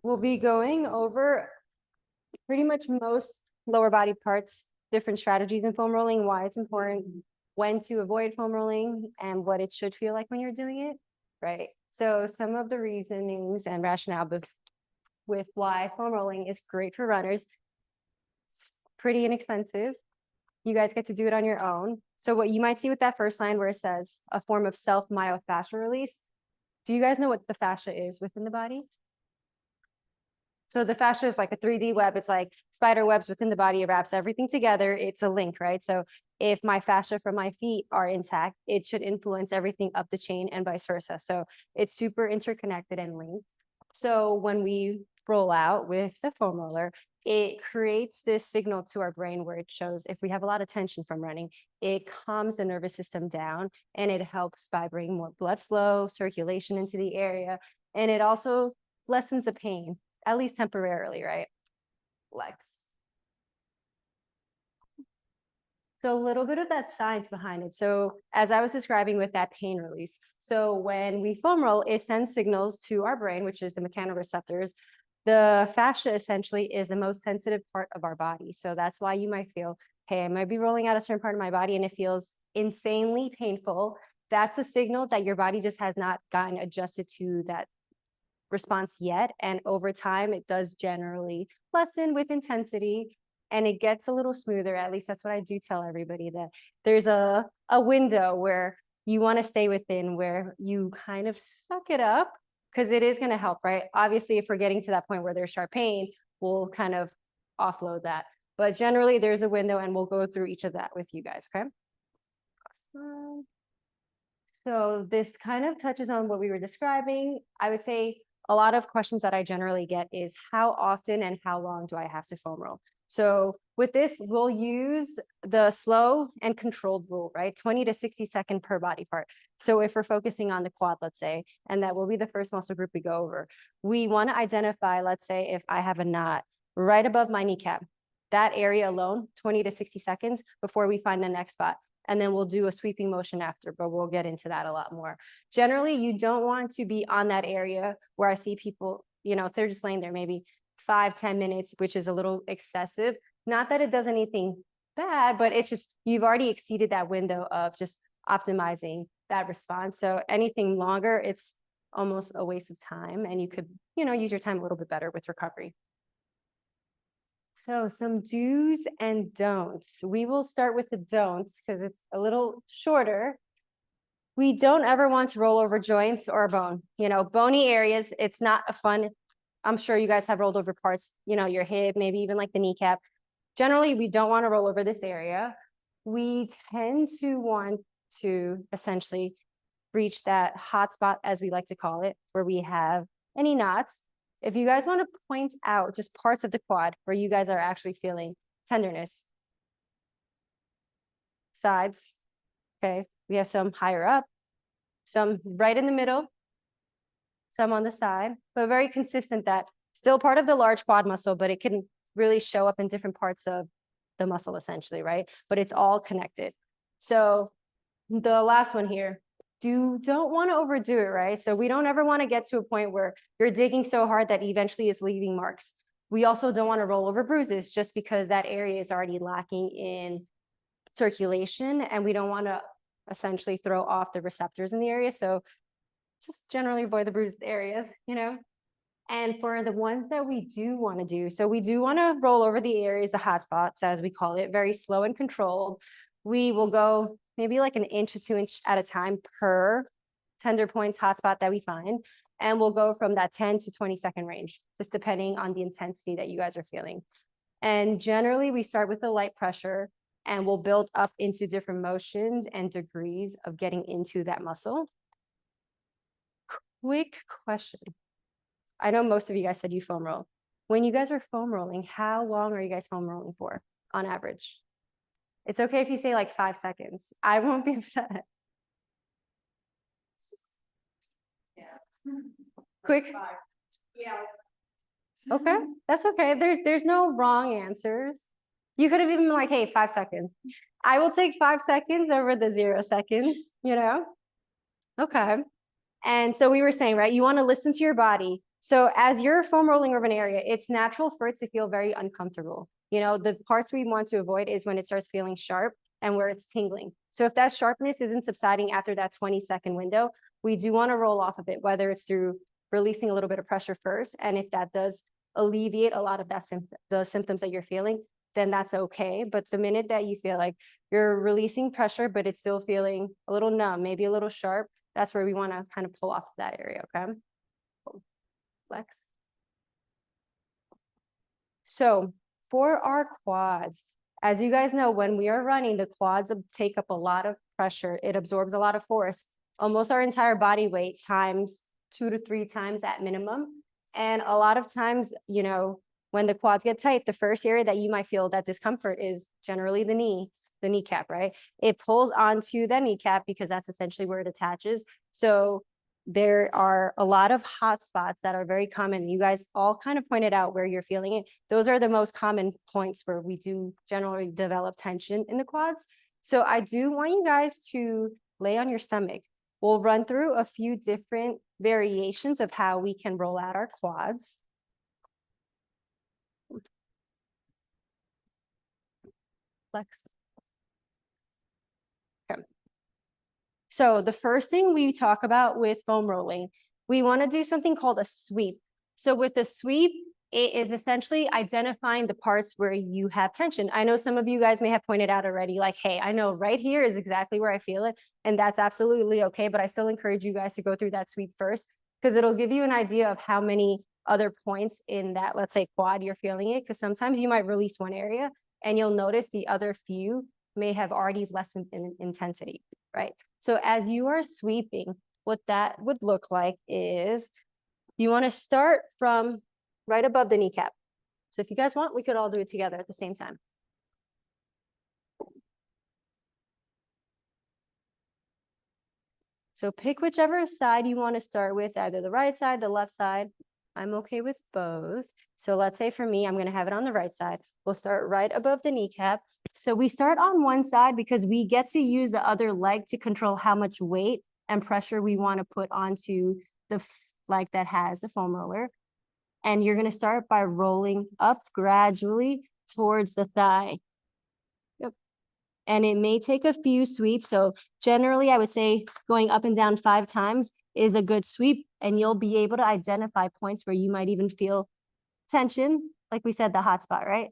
We'll be going over pretty much most lower body parts, different strategies in foam rolling, why it's important, when to avoid foam rolling, and what it should feel like when you're doing it, right? So some of the reasonings and rationale with why foam rolling is great for runners. It's pretty inexpensive. You guys get to do it on your own. So what you might see with that first line where it says a form of self-myofascial release, do you guys know what the fascia is within the body? So the fascia is like a 3D web. It's like spider webs within the body. It wraps everything together. It's a link, right? So if my fascia from my feet are intact, it should influence everything up the chain and vice versa. So it's super interconnected and linked. So when we roll out with the foam roller, it creates this signal to our brain where it shows if we have a lot of tension from running, it calms the nervous system down and it helps by bringing more blood flow, circulation into the area. And it also lessens the pain, at least temporarily, right? Lex. So a little bit of that science behind it. So as I was describing with that pain release, so when we foam roll, it sends signals to our brain, which is the mechanoreceptors. The fascia essentially is the most sensitive part of our body. So that's why you might feel, hey, I might be rolling out a certain part of my body and it feels insanely painful. That's a signal that your body just has not gotten adjusted to that response yet. And over time, it does generally lessen with intensity and it gets a little smoother. At least that's what I do tell everybody, that there's a window where you want to stay within, where you kind of suck it up because it is going to help, right? Obviously, if we're getting to that point where there's sharp pain, we'll kind of offload that. But generally, there's a window and we'll go through each of that with you guys, okay? Awesome. So this kind of touches on what we were describing. I would say a lot of questions that I generally get is how often and how long do I have to foam roll? So with this, we'll use the slow and controlled rule, right? 20 to 60 seconds per body part. So if we're focusing on the quad, let's say, and that will be the first muscle group we go over, we want to identify, let's say, if I have a knot right above my kneecap, that area alone, 20 to 60 seconds before we find the next spot. And then we'll do a sweeping motion after, but we'll get into that a lot more. Generally, you don't want to be on that area where I see people, if they're just laying there maybe 5-10 minutes, which is a little excessive. Not that it does anything bad, but it's just, you've already exceeded that window of just optimizing that response. So anything longer, it's almost a waste of time and you could, use your time a little bit better with recovery. So some do's and don'ts. We will start with the don'ts because it's a little shorter. We don't ever want to roll over joints or a bone. Bony areas, it's not a fun, I'm sure you guys have rolled over parts, your hip, maybe even like the kneecap. Generally, we don't want to roll over this area. We tend to want to essentially reach that hot spot, as we like to call it, where we have any knots. If you guys want to point out just parts of the quad where you guys are actually feeling tenderness. Sides, okay? We have some higher up, some right in the middle, some on the side, but very consistent, that still part of the large quad muscle, but it can really show up in different parts of the muscle essentially, right? But it's all connected. So the last one here, don't want to overdo it, right? So we don't ever want to get to a point where you're digging so hard that eventually it's leaving marks. We also don't want to roll over bruises just because that area is already lacking in circulation and we don't want to essentially throw off the receptors in the area. So just generally avoid the bruised areas, And for the ones that we do want to do, so we do want to roll over the areas, the hot spots, as we call it, very slow and controlled. We will go maybe like 1 inch to 2 inch at a time per tender points hotspot that we find. And we'll go from that 10 to 20-second range, just depending on the intensity that you guys are feeling. And generally, we start with the light pressure and we'll build up into different motions and degrees of getting into that muscle. Quick question. I know most of you guys said you foam roll. When you guys are foam rolling, how long are you guys foam rolling for on average? It's okay if you say like 5 seconds. I won't be upset. Yeah. Quick. Yeah. Okay, that's okay. There's no wrong answers. You could have even been like, hey, 5 seconds. I will take 5 seconds over the 0 seconds, Okay. And so we were saying, right, you want to listen to your body. So as you're foam rolling over an area, it's natural for it to feel very uncomfortable. You know, the parts we want to avoid is when it starts feeling sharp and where it's tingling. So if that sharpness isn't subsiding after that 20-second window, we do want to roll off of it, whether it's through releasing a little bit of pressure first. And if that does alleviate a lot of the symptoms that you're feeling, then that's okay. But the minute that you feel like you're releasing pressure, but it's still feeling a little numb, maybe a little sharp, that's where we want to kind of pull off that area, okay? Flex. So for our quads, as you guys know, when we are running, the quads take up a lot of pressure. It absorbs a lot of force, almost our entire body weight times 2 to 3 times at minimum. And a lot of times, you know, when the quads get tight, the first area that you might feel that discomfort is generally the kneecap, right? It pulls onto the kneecap because that's essentially where it attaches. So there are a lot of hot spots that are very common. You guys all kind of pointed out where you're feeling it. Those are the most common points where we do generally develop tension in the quads. So I do want you guys to lay on your stomach. We'll run through a few different variations of how we can roll out our quads. Flex. Okay. So the first thing we talk about with foam rolling, we want to do something called a sweep. So with a sweep, it is essentially identifying the parts where you have tension. I know some of you guys may have pointed out already, like, hey, I know right here is exactly where I feel it, and that's absolutely okay, but I still encourage you guys to go through that sweep first, because it'll give you an idea of how many other points in that, let's say, quad you're feeling it, because sometimes you might release one area, and you'll notice the other few may have already lessened in intensity, right? So as you are sweeping, what that would look like is you want to start from right above the kneecap. So if you guys want, we could all do it together at the same time. So pick whichever side you want to start with, either the right side, the left side. I'm okay with both. So let's say for me, I'm going to have it on the right side. We'll start right above the kneecap. So we start on one side because we get to use the other leg to control how much weight and pressure we want to put onto the leg that has the foam roller. And you're going to start by rolling up gradually towards the thigh. Yep. And it may take a few sweeps. So generally, I would say going up and down 5 times is a good sweep. And you'll be able to identify points where you might even feel tension. Like we said, the hot spot, right?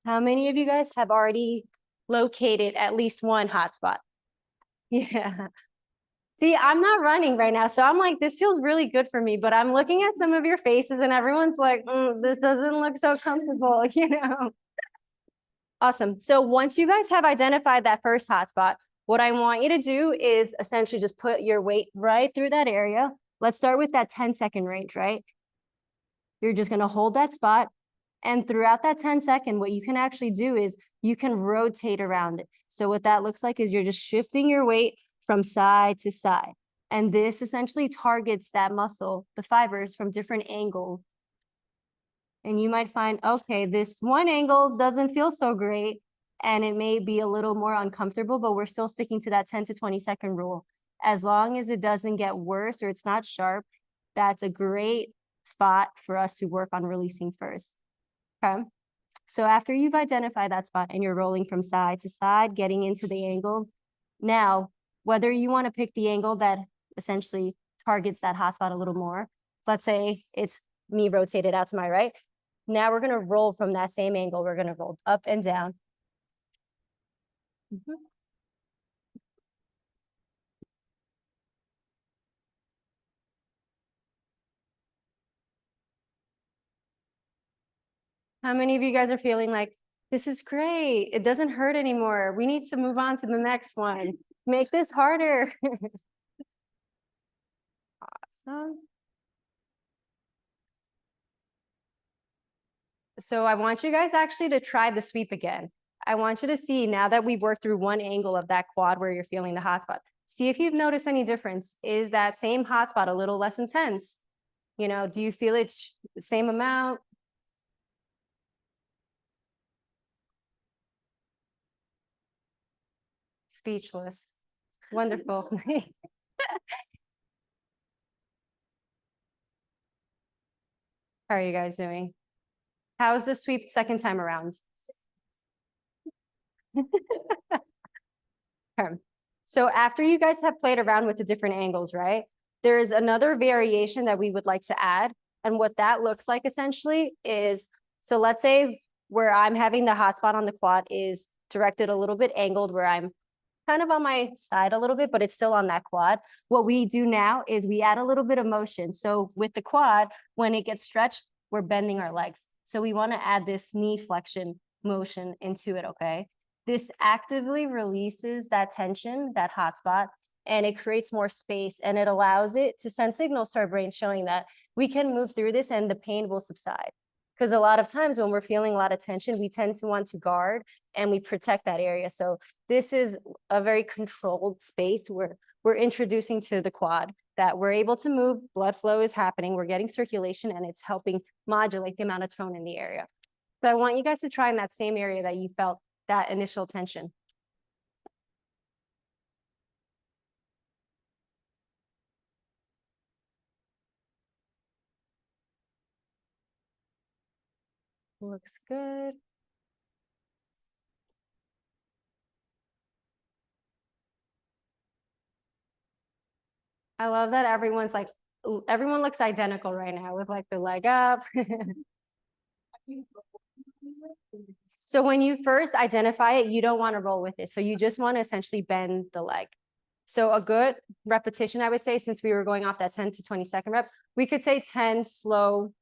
How many of you guys have already located at least one hot spot? Yeah. See, I'm not running right now, so I'm like, this feels really good for me, but I'm looking at some of your faces and everyone's like, this doesn't look so comfortable, you know? Awesome. So once you guys have identified that first hotspot, what I want you to do is essentially just put your weight right through that area. Let's start with that 10-second range, right? You're just going to hold that spot. And throughout that 10-second, what you can actually do is you can rotate around it. So what that looks like is you're just shifting your weight from side to side. And this essentially targets that muscle, the fibers, from different angles. And you might find, okay, this one angle doesn't feel so great, and it may be a little more uncomfortable, but we're still sticking to that 10 to 20-second rule. As long as it doesn't get worse or it's not sharp, that's a great spot for us to work on releasing first. Okay. So after you've identified that spot and you're rolling from side to side, getting into the angles, now, whether you want to pick the angle that essentially targets that hot spot a little more, let's say it's me rotated out to my right. Now we're going to roll from that same angle. We're going to roll up and down. How many of you guys are feeling like, this is great, it doesn't hurt anymore, we need to move on to the next one, make this harder? Awesome. So I want you guys actually to try the sweep again. I want you to see, now that we've worked through one angle of that quad where you're feeling the hot spot, see if you've noticed any difference. Is that same hot spot a little less intense? You know, do you feel it the same amount? Speechless. Wonderful. How are you guys doing? How's the sweep second time around? Okay. So after you guys have played around with the different angles, right? There is another variation that we would like to add. And what that looks like essentially is, so let's say where I'm having the hotspot on the quad is directed a little bit angled where I'm kind of on my side a little bit, but it's still on that quad. What we do now is we add a little bit of motion. So with the quad, when it gets stretched, we're bending our legs. So we want to add this knee flexion motion into it, okay? This actively releases that tension, that hotspot, and it creates more space and it allows it to send signals to our brain showing that we can move through this and the pain will subside. Because a lot of times when we're feeling a lot of tension, we tend to want to guard and we protect that area. So this is a very controlled space where we're introducing to the quad that we're able to move, blood flow is happening, we're getting circulation, and it's helping modulate the amount of tone in the area. So I want you guys to try in that same area that you felt that initial tension. Looks good. I love that everyone's like, everyone looks identical right now with like the leg up. So when you first identify it, you don't want to roll with it. So you just want to essentially bend the leg. So a good repetition, I would say, since we were going off that 10 to 20-second rep, we could say 10 slow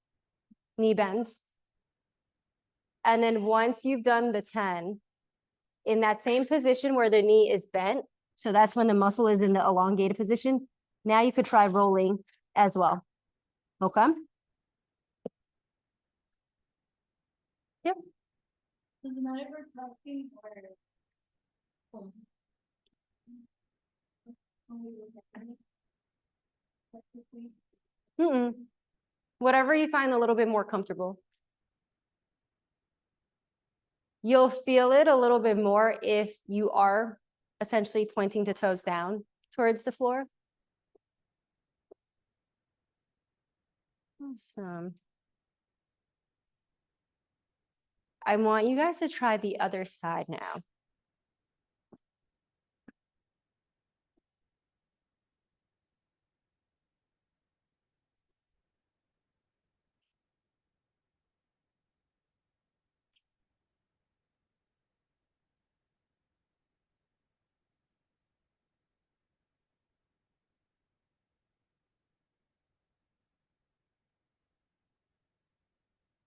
knee bends. And then once you've done the 10, in that same position where the knee is bent, so that's when the muscle is in the elongated position, now you could try rolling as well. Okay? Yep. Doesn't matter if we're talking or... Whatever you find a little bit more comfortable. You'll feel it a little bit more if you are essentially pointing the toes down towards the floor. Awesome. I want you guys to try the other side now.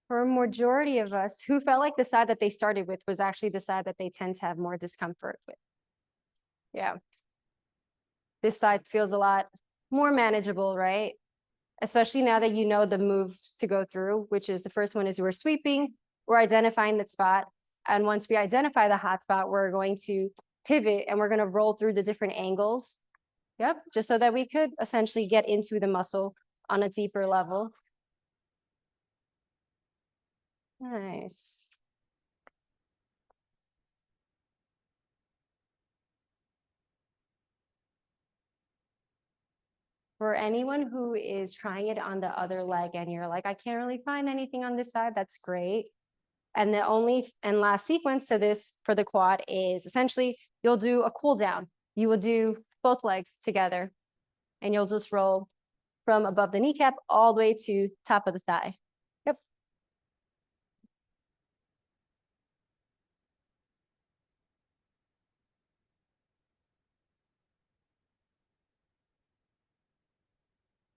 For a majority of us, who felt like the side that they started with was actually the side that they tend to have more discomfort with. Yeah. This side feels a lot more manageable, right? Especially now that you know the moves to go through, which is the first one is we're sweeping, we're identifying that spot. And once we identify the hot spot, we're going to pivot and we're going to roll through the different angles. Yep, just so that we could essentially get into the muscle on a deeper level. Nice. For anyone who is trying it on the other leg and you're like, I can't really find anything on this side, that's great. And the only and last sequence to this for the quad is essentially you'll do a cool down. You will do both legs together and you'll just roll from above the kneecap all the way to top of the thigh. Yep.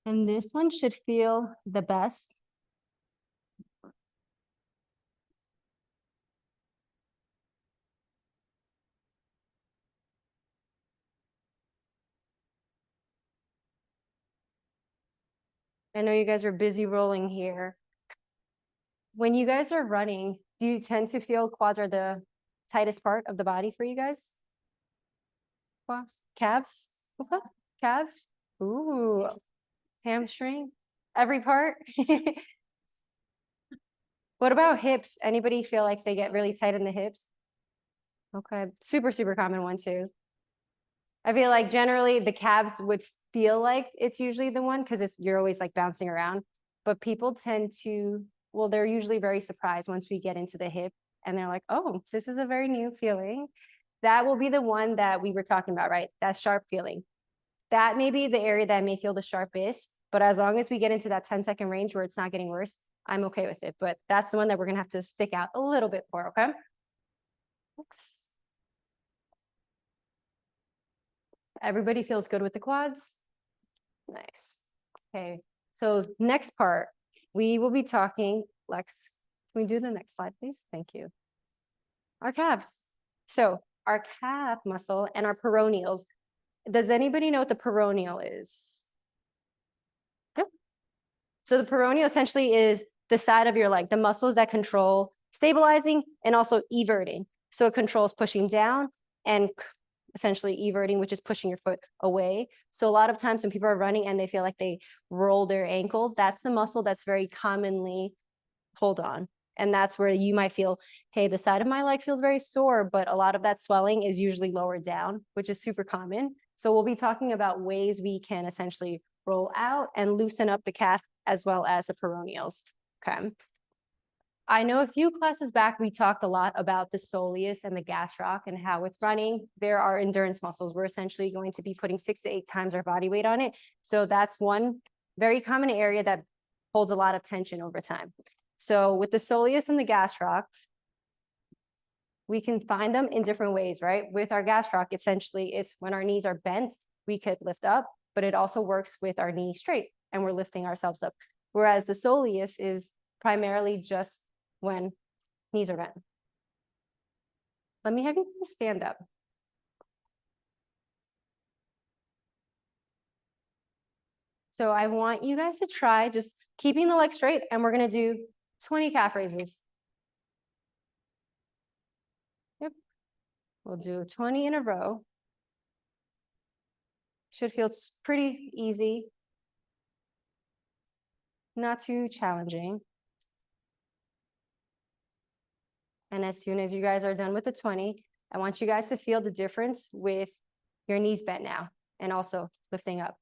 And this one should feel the best. I know you guys are busy rolling here. When you guys are running, do you tend to feel quads are the tightest part of the body for you guys? Quads? Calves? Okay. Calves? Ooh. Hamstring? Every part? What about hips? Anybody feel like they get really tight in the hips? Okay. Super, super common one too. I feel like generally the calves would feel like it's usually the one because you're always like bouncing around. but people tend to, well, they're usually very surprised once we get into the hip and they're like, oh, this is a very new feeling. That will be the one that we were talking about, right? That sharp feeling. That may be the area that may feel the sharpest, but as long as we get into that 10-second range where it's not getting worse, I'm okay with it. But that's the one that we're gonna have to stick out a little bit for, okay? Next. Everybody feels good with the quads? Nice. Okay, so next part, we will be talking, Lex, can we do the next slide, please? Thank you. Our calves. So our calf muscle and our peroneals. Does anybody know what the peroneal is? Yep. So the peroneal essentially is the side of your leg, the muscles that control stabilizing and also everting. So it controls pushing down and essentially everting, which is pushing your foot away. So a lot of times when people are running and they feel like they roll their ankle, that's the muscle that's very commonly pulled on. And that's where you might feel, hey, the side of my leg feels very sore, but a lot of that swelling is usually lower down, which is super common. So we'll be talking about ways we can essentially roll out and loosen up the calf as well as the peroneals, okay? I know a few classes back, we talked a lot about the soleus and the gastroc and how with running, there are endurance muscles. We're essentially going to be putting 6 to 8 times our body weight on it. So that's one very common area that holds a lot of tension over time. So with the soleus and the gastroc, we can find them in different ways, right? With our gastroc, essentially, it's when our knees are bent, we could lift up, but it also works with our knee straight and we're lifting ourselves up. Whereas the soleus is primarily just when knees are bent. Let me have you stand up. So I want you guys to try just keeping the leg straight, and we're gonna do 20 calf raises. Yep. We'll do 20 in a row. Should feel pretty easy. Not too challenging. And as soon as you guys are done with the 20, I want you guys to feel the difference with your knees bent now and also lifting up.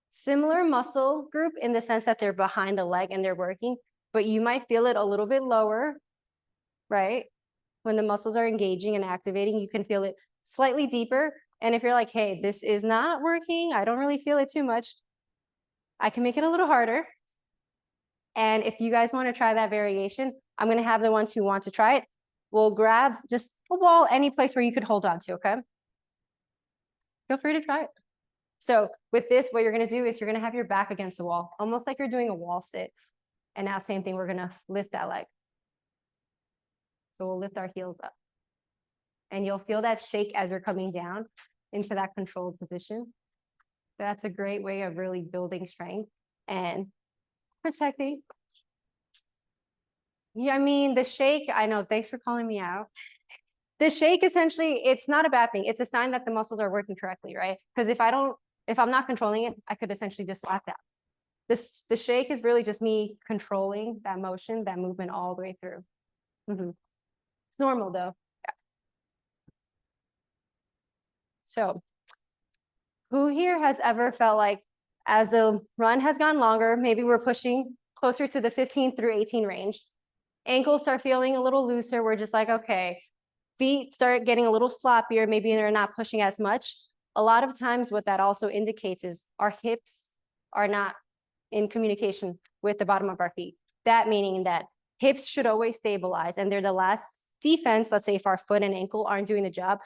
Similar muscle group in the sense that they're behind the leg and they're working, but you might feel it a little bit lower, right? When the muscles are engaging and activating, you can feel it slightly deeper. And if you're like, hey, this is not working, I don't really feel it too much, I can make it a little harder. And if you guys want to try that variation, I'm going to have the ones who want to try it. We'll grab just a wall, any place where you could hold on to, okay? Feel free to try it. So with this, what you're going to do is you're going to have your back against the wall, almost like you're doing a wall sit. And now same thing, we're going to lift that leg. So we'll lift our heels up. And you'll feel that shake as you're coming down into that controlled position. That's a great way of really building strength and protecting. Yeah, I mean, the shake, I know, thanks for calling me out. The shake, essentially, it's not a bad thing. It's a sign that the muscles are working correctly, right? Because if I'm not controlling it, I could essentially just slap down. The shake is really just me controlling that motion, that movement all the way through. It's normal though. Yeah. So who here has ever felt like as the run has gone longer, maybe we're pushing closer to the 15 through 18 range, ankles start feeling a little looser. We're just like, okay, feet start getting a little sloppier. Maybe they're not pushing as much. A lot of times what that also indicates is our hips are not in communication with the bottom of our feet. That meaning that hips should always stabilize and they're the last defense. Let's say if our foot and ankle aren't doing the job,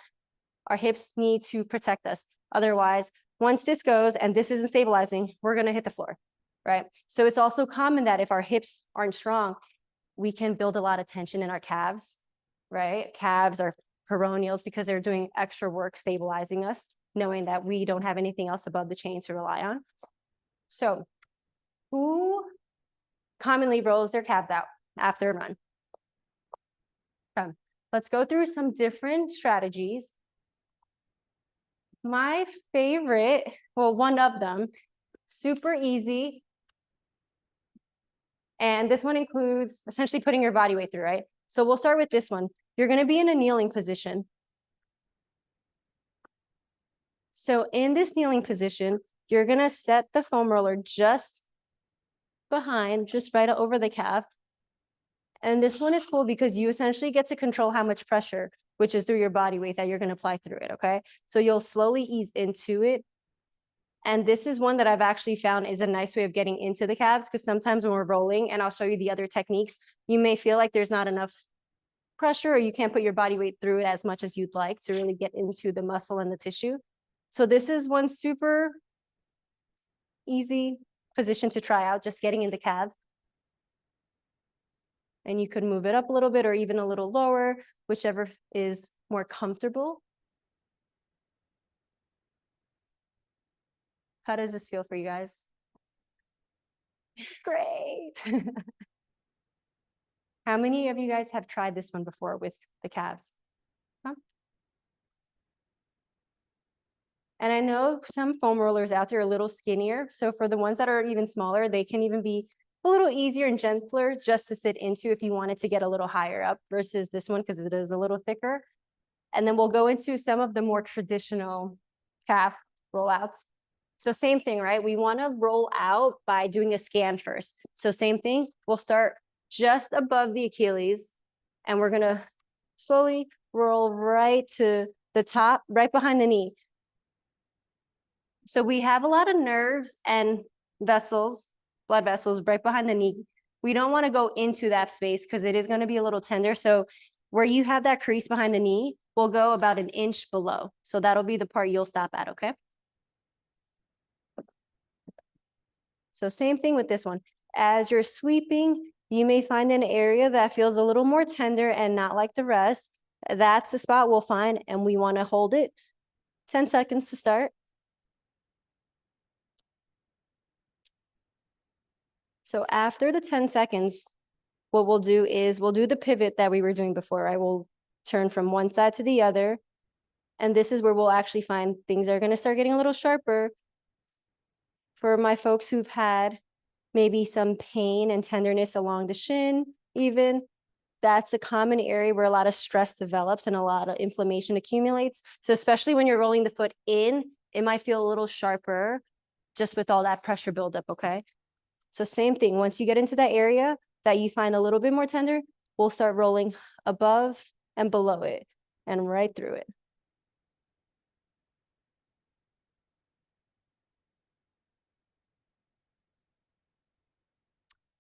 our hips need to protect us. Otherwise, once this goes and this isn't stabilizing, we're gonna hit the floor, right? So it's also common that if our hips aren't strong, we can build a lot of tension in our calves, right? Calves are peroneals because they're doing extra work stabilizing us, knowing that we don't have anything else above the chain to rely on. So who commonly rolls their calves out after a run? Okay. Let's go through some different strategies. My favorite, well, one of them, super easy. And this one includes essentially putting your body weight through, right? So we'll start with this one. You're going to be in a kneeling position. So in this kneeling position, you're gonna set the foam roller just behind, just right over the calf. And this one is cool because you essentially get to control how much pressure, which is through your body weight, that you're gonna apply through it, okay? So you'll slowly ease into it. And this is one that I've actually found is a nice way of getting into the calves, because sometimes when we're rolling, and I'll show you the other techniques, you may feel like there's not enough pressure or you can't put your body weight through it as much as you'd like to really get into the muscle and the tissue. So this is one super easy position to try out, just getting in the calves. And you could move it up a little bit or even a little lower, whichever is more comfortable. How does this feel for you guys? Great. How many of you guys have tried this one before with the calves? Huh? And I know some foam rollers out there are a little skinnier. So for the ones that are even smaller, they can even be a little easier and gentler just to sit into if you wanted to get a little higher up versus this one because it is a little thicker. And then we'll go into some of the more traditional calf rollouts. So same thing, right? We want to roll out by doing a scan first. So same thing, we'll start just above the Achilles and we're going to slowly roll right to the top, right behind the knee. So we have a lot of nerves and vessels, blood vessels right behind the knee. We don't want to go into that space because it is going to be a little tender. So where you have that crease behind the knee, we'll go about an inch below. So that'll be the part you'll stop at, okay? So same thing with this one. As you're sweeping, you may find an area that feels a little more tender and not like the rest. That's the spot we'll find, and we want to hold it 10 seconds to start. So after the 10 seconds, what we'll do is we'll do the pivot that we were doing before, right? We'll turn from one side to the other. And this is where we'll actually find things are going to start getting a little sharper. For my folks who've had maybe some pain and tenderness along the shin, even, that's a common area where a lot of stress develops and a lot of inflammation accumulates. So especially when you're rolling the foot in, it might feel a little sharper just with all that pressure buildup, okay? So same thing, once you get into that area that you find a little bit more tender, we'll start rolling above and below it and right through it.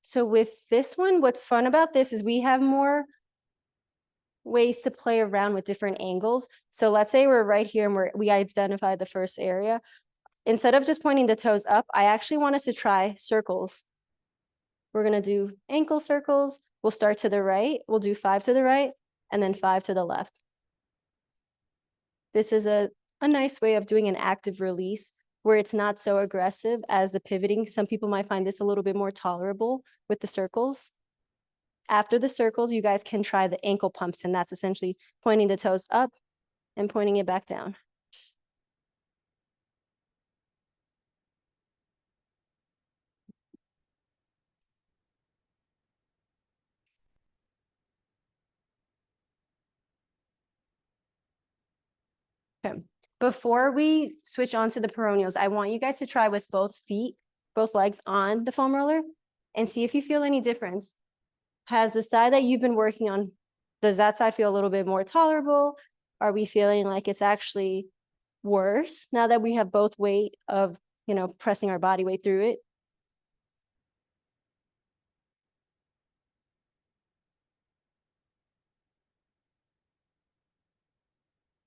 So with this one, what's fun about this is we have more ways to play around with different angles. So let's say we're right here and we identified the first area. Instead of just pointing the toes up, I actually want us to try circles. We're going to do ankle circles. We'll start to the right. We'll do 5 to the right and then 5 to the left. This is a nice way of doing an active release where it's not so aggressive as the pivoting. Some people might find this a little bit more tolerable with the circles. After the circles, you guys can try the ankle pumps, and that's essentially pointing the toes up and pointing it back down. Okay. Before we switch on to the peroneals, I want you guys to try with both feet, both legs on the foam roller and see if you feel any difference. Has the side that you've been working on, does that side feel a little bit more tolerable? Are we feeling like it's actually worse now that we have both weight of, pressing our body weight through it?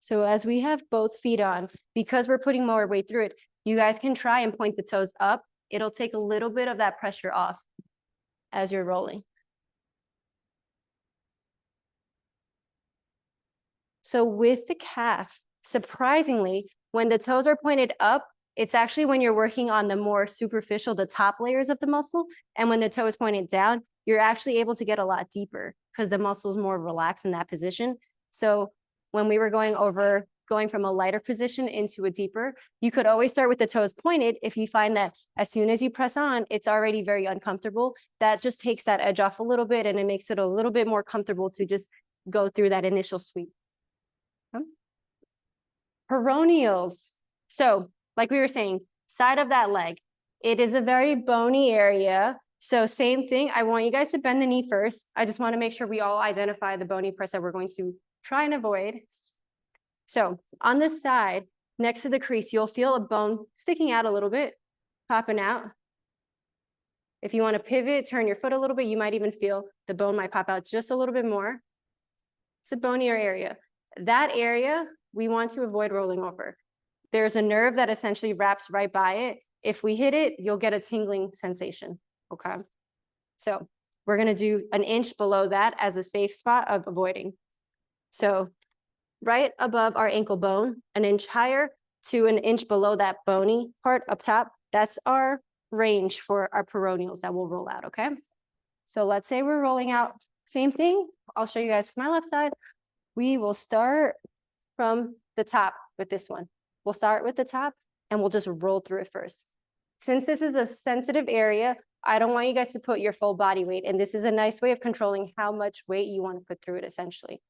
So as we have both feet on, because we're putting more weight through it, you guys can try and point the toes up. It'll take a little bit of that pressure off as you're rolling. So with the calf, surprisingly, when the toes are pointed up, it's actually when you're working on the more superficial, the top layers of the muscle. And when the toe is pointed down, you're actually able to get a lot deeper because the muscle is more relaxed in that position. So when we were going from a lighter position into a deeper, you could always start with the toes pointed. If you find that as soon as you press on, it's already very uncomfortable, that just takes that edge off a little bit and it makes it a little bit more comfortable to just go through that initial sweep. Peroneals. So like we were saying, side of that leg, it is a very bony area. So same thing, I want you guys to bend the knee first. I just want to make sure we all identify the bony press that we're going to try and avoid. So on this side, next to the crease, you'll feel a bone sticking out a little bit, popping out. If you want to pivot, turn your foot a little bit, you might even feel the bone might pop out just a little bit more. It's a bonier area. That area, we want to avoid rolling over. There's a nerve that essentially wraps right by it. If we hit it, you'll get a tingling sensation, okay? So we're gonna do an inch below that as a safe spot of avoiding. So right above our ankle bone, an inch higher to an inch below that bony part up top, that's our range for our peroneals that will roll out, okay? So let's say we're rolling out, same thing. I'll show you guys from my left side. We will start from the top with this one. We'll start with the top and we'll just roll through it first. Since this is a sensitive area, I don't want you guys to put your full body weight, and this is a nice way of controlling how much weight you want to put through it essentially.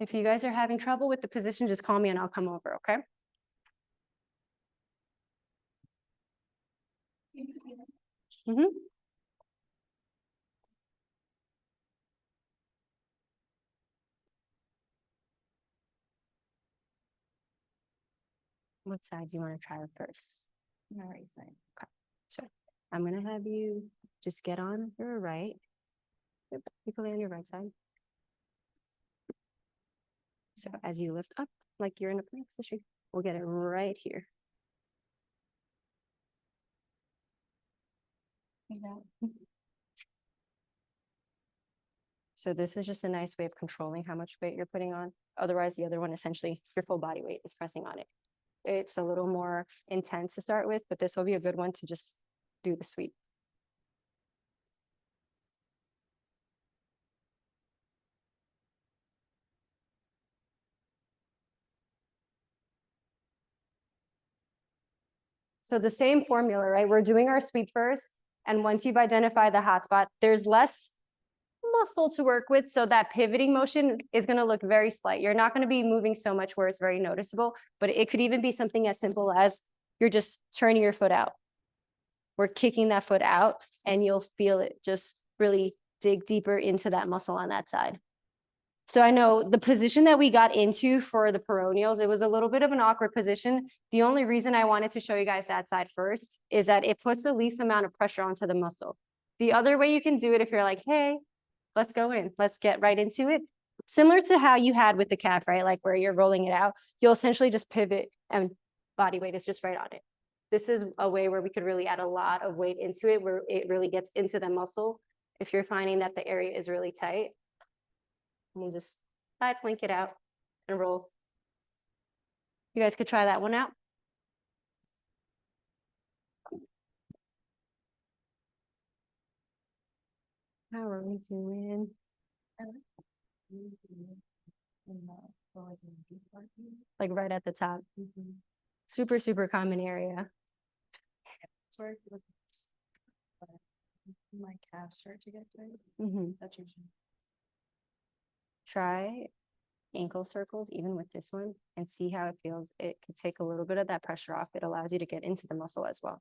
If you guys are having trouble with the position, just call me and I'll come over, okay? Mm-hmm. What side do you want to try first? My right side. Okay. So I'm going to have you just get on your right. Yep. You can lay on your right side. So as you lift up, like you're in a plank position, we'll get it right here. Like that. So this is just a nice way of controlling how much weight you're putting on. Otherwise, the other one, essentially, your full body weight is pressing on it. It's a little more intense to start with, but this will be a good one to just do the sweep. So the same formula, right? We're doing our sweep first. And once you've identified the hot spot, there's less muscle to work with. So that pivoting motion is going to look very slight. You're not going to be moving so much where it's very noticeable, but it could even be something as simple as you're just turning your foot out. We're kicking that foot out and you'll feel it just really dig deeper into that muscle on that side. So I know the position that we got into for the peroneals, it was a little bit of an awkward position. The only reason I wanted to show you guys that side first is that it puts the least amount of pressure onto the muscle. The other way you can do it, if you're like, hey, let's go in, let's get right into it. Similar to how you had with the calf, right? Like where you're rolling it out, you'll essentially just pivot and body weight is just right on it. This is a way where we could really add a lot of weight into it, where it really gets into the muscle. If you're finding that the area is really tight, we'll just side plank it out and roll. You guys could try that one out. How are we doing? Like right at the top. Mm-hmm. Super, super common area. That's where my calves start to get tight. Mm-hmm. That's usually. Try ankle circles, even with this one, and see how it feels. It could take a little bit of that pressure off. It allows you to get into the muscle as well.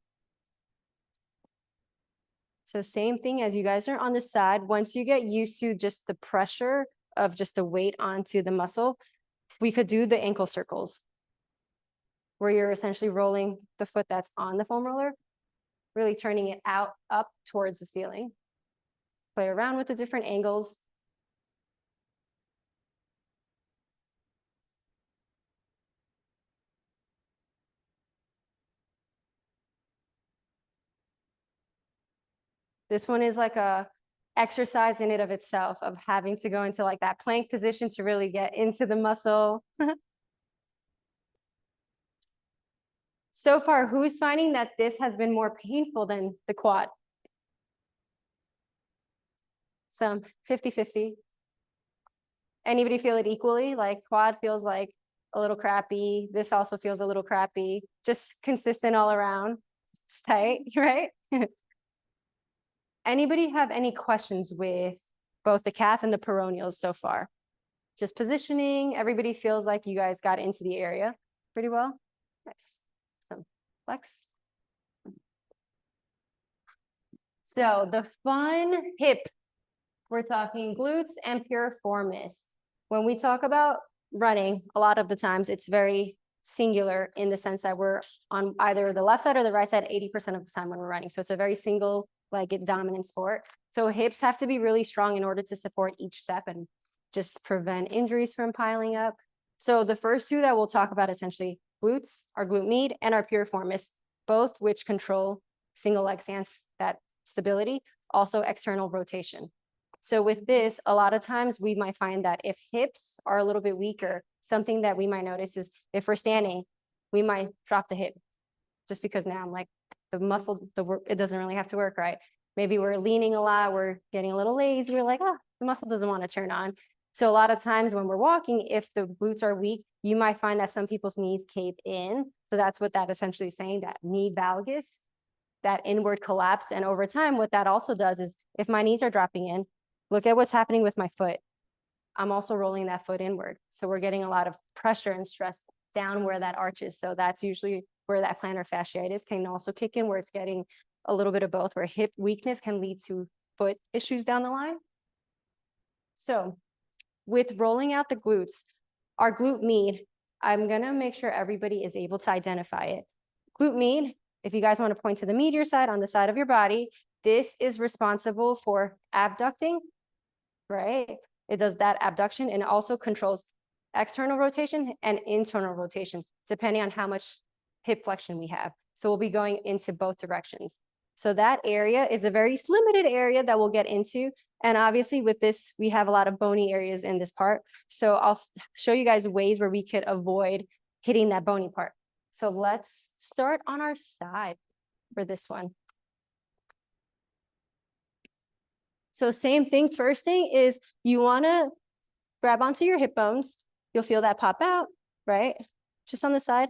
So same thing as you guys are on the side. Once you get used to just the pressure of just the weight onto the muscle, we could do the ankle circles, where you're essentially rolling the foot that's on the foam roller, really turning it out, up towards the ceiling. Play around with the different angles. This one is like a exercise in it of itself, of having to go into like that plank position to really get into the muscle. So far, who's finding that this has been more painful than the quad? Some 50-50. Anybody feel it equally? Like quad feels like a little crappy. This also feels a little crappy. Just consistent all around. It's tight, right? Anybody have any questions with both the calf and the peroneals so far. Just positioning, everybody feels like you guys got into the area pretty well. Nice. Some flex. So the fun hip, we're talking glutes and piriformis. When we talk about running, a lot of the times it's very singular in the sense that we're on either the left side or the right side 80% of the time when we're running. So it's a very single-legged dominant sport. So hips have to be really strong in order to support each step and just prevent injuries from piling up. So the first two that we'll talk about essentially glutes, our glute med and our piriformis, both which control single leg stance, that stability, also external rotation. So with this, a lot of times we might find that if hips are a little bit weaker, something that we might notice is if we're standing, we might drop the hip just because now I'm like the muscle, it doesn't really have to work, right? Maybe we're leaning a lot, we're getting a little lazy, we're like, oh, the muscle doesn't want to turn on. So a lot of times when we're walking, if the glutes are weak, you might find that some people's knees cave in. So that's what that essentially is saying, that knee valgus, that inward collapse. And over time, what that also does is if my knees are dropping in, look at what's happening with my foot. I'm also rolling that foot inward. So we're getting a lot of pressure and stress down where that arch is. So that's usually where that plantar fasciitis can also kick in, where it's getting a little bit of both, where hip weakness can lead to foot issues down the line. So with rolling out the glutes, our glute med, I'm gonna make sure everybody is able to identify it. Glute med, if you guys want to point to the medial side on the side of your body, this is responsible for abducting, right? It does that abduction and also controls external rotation and internal rotation, depending on how much hip flexion we have. So we'll be going into both directions. So that area is a very limited area that we'll get into. And obviously with this, we have a lot of bony areas in this part. So I'll show you guys ways where we could avoid hitting that bony part. So let's start on our side for this one. So same thing, first thing is you wanna grab onto your hip bones. You'll feel that pop out, right? Just on the side.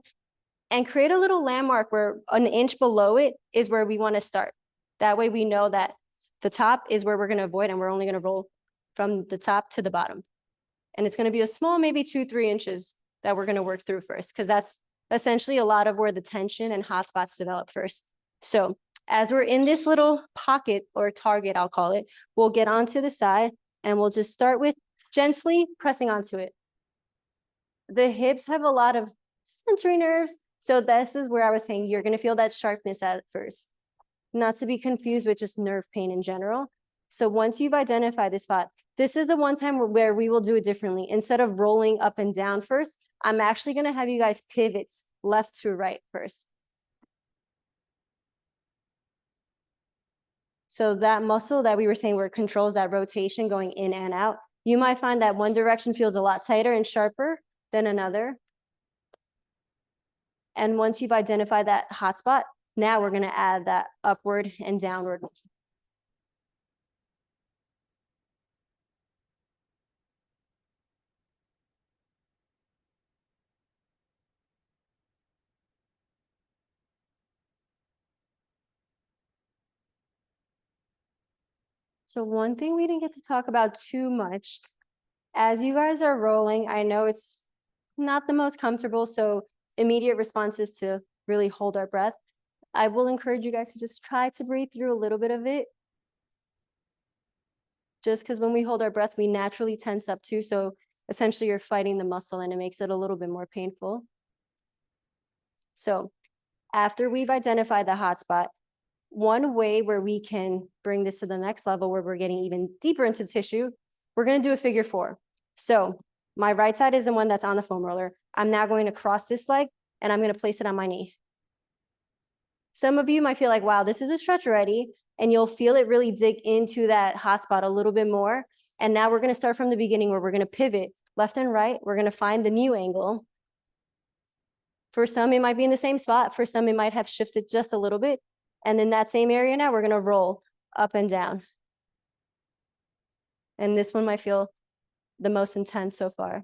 And create a little landmark where an inch below it is where we wanna start. That way we know that the top is where we're gonna avoid and we're only gonna roll from the top to the bottom. And it's gonna be a small, maybe 2-3 inches that we're gonna work through first, because that's essentially a lot of where the tension and hot spots develop first. So as we're in this little pocket or target, I'll call it, we'll get onto the side and we'll just start with gently pressing onto it. The hips have a lot of sensory nerves. So this is where I was saying you're gonna feel that sharpness at first, not to be confused with just nerve pain in general. So once you've identified this spot, this is the one time where we will do it differently. Instead of rolling up and down first, I'm actually gonna have you guys pivot left to right first. So that muscle that we were saying where it controls that rotation going in and out, you might find that one direction feels a lot tighter and sharper than another. And once you've identified that hot spot, now we're gonna add that upward and downward. So one thing we didn't get to talk about too much, as you guys are rolling, I know it's not the most comfortable, so immediate response is to really hold our breath. I will encourage you guys to just try to breathe through a little bit of it. Just because when we hold our breath, we naturally tense up too. So essentially you're fighting the muscle and it makes it a little bit more painful. So after we've identified the hot spot, one way where we can bring this to the next level where we're getting even deeper into the tissue, we're gonna do a figure 4. So my right side is the one that's on the foam roller. I'm now going to cross this leg and I'm gonna place it on my knee. Some of you might feel like, wow, this is a stretch already, and you'll feel it really dig into that hot spot a little bit more. And now we're gonna start from the beginning where we're gonna pivot left and right. We're gonna find the new angle. For some, it might be in the same spot. For some, it might have shifted just a little bit. And in that same area now, we're gonna roll up and down. And this one might feel the most intense so far.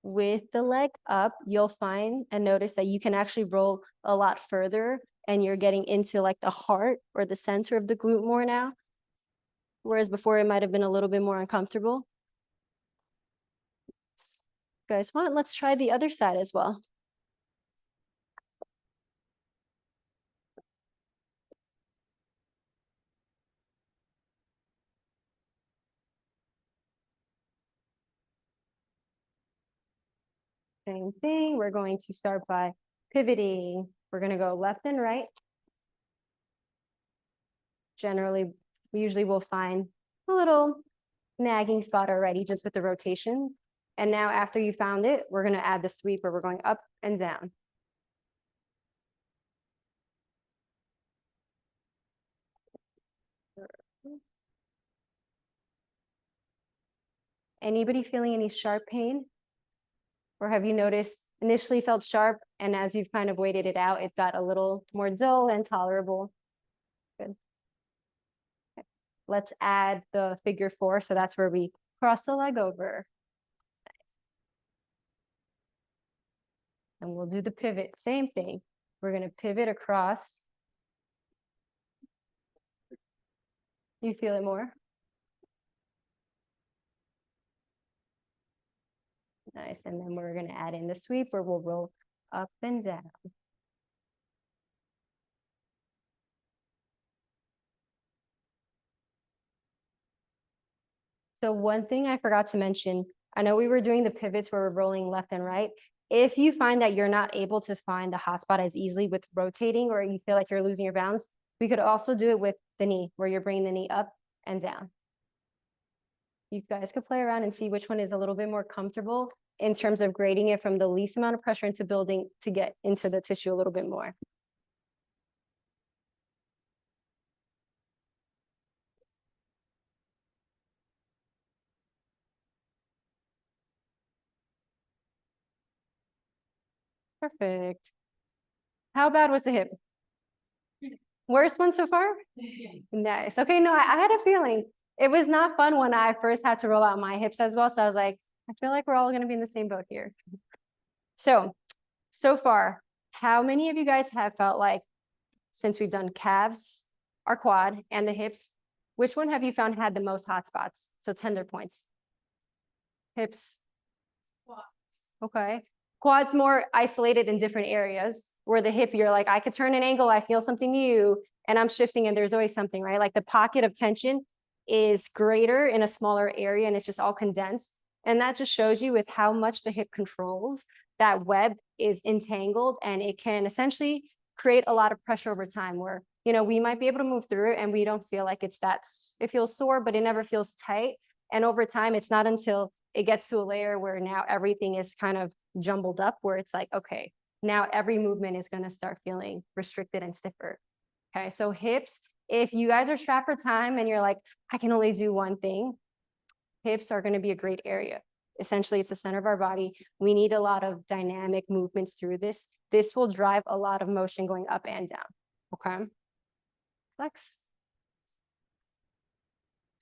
with the leg up, you'll find and notice that you can actually roll a lot further and you're getting into like the heart or the center of the glute more now. Whereas before it might have been a little bit more uncomfortable. Guys, let's try the other side as well. Same thing. We're going to start by pivoting. We're going to go left and right. Generally, we usually will find a little nagging spot already just with the rotation. And now after you found it, we're going to add the sweep where we're going up and down. Anybody feeling any sharp pain? Or have you noticed initially felt sharp and as you've kind of waited it out, it got a little more dull and tolerable? Good. Okay. Let's add the figure 4. So that's where we cross the leg over. And we'll do the pivot, same thing. We're going to pivot across. You feel it more? Nice. And then we're going to add in the sweep where we'll roll up and down. So one thing I forgot to mention, I know we were doing the pivots where we're rolling left and right. If you find that you're not able to find the hot spot as easily with rotating or you feel like you're losing your balance, we could also do it with the knee where you're bringing the knee up and down. You guys could play around and see which one is a little bit more comfortable in terms of grading it from the least amount of pressure into building to get into the tissue a little bit more. Perfect. How bad was the hip? Worst one so far? Nice. Okay, no, I had a feeling. It was not fun when I first had to roll out my hips as well. So I was like, I feel like we're all going to be in the same boat here. So far, how many of you guys have felt like, since we've done calves, our quad, and the hips, which one have you found had the most hot spots? So tender points. Hips. Okay. Quad's more isolated in different areas, where the hip, you're like, I could turn an angle, I feel something new, and I'm shifting, and there's always something, right? Like the pocket of tension is greater in a smaller area, and it's just all condensed. And that just shows you with how much the hip controls, that web is entangled, and it can essentially create a lot of pressure over time where, we might be able to move through it and we don't feel like it feels sore, but it never feels tight. And over time, it's not until it gets to a layer where now everything is kind of jumbled up where it's like, okay, now every movement is going to start feeling restricted and stiffer. Okay, so hips, if you guys are strapped for time and you're like, I can only do one thing, hips are going to be a great area. Essentially, it's the center of our body. We need a lot of dynamic movements through this. This will drive a lot of motion going up and down. Okay, flex.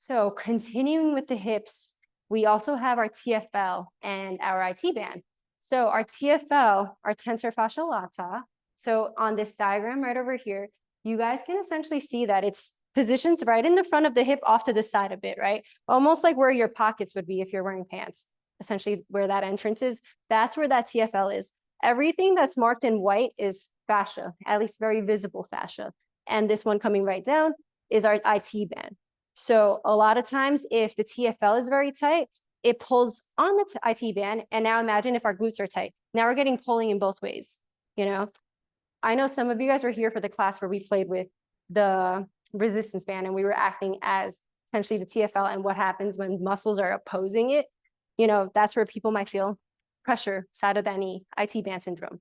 So continuing with the hips, we also have our TFL and our IT band. So our TFL, our tensor fasciae lata. So on this diagram right over here, you guys can essentially see that it's positioned right in the front of the hip off to the side a bit, right? Almost like where your pockets would be if you're wearing pants, essentially where that entrance is. That's where that TFL is. Everything that's marked in white is fascia, at least very visible fascia. And this one coming right down is our IT band. So a lot of times if the TFL is very tight, it pulls on the IT band. And now imagine if our glutes are tight. Now we're getting pulling in both ways. I know some of you guys were here for the class where we played with the resistance band and we were acting as essentially the TFL and what happens when muscles are opposing it. That's where people might feel pressure side of the knee, IT band syndrome.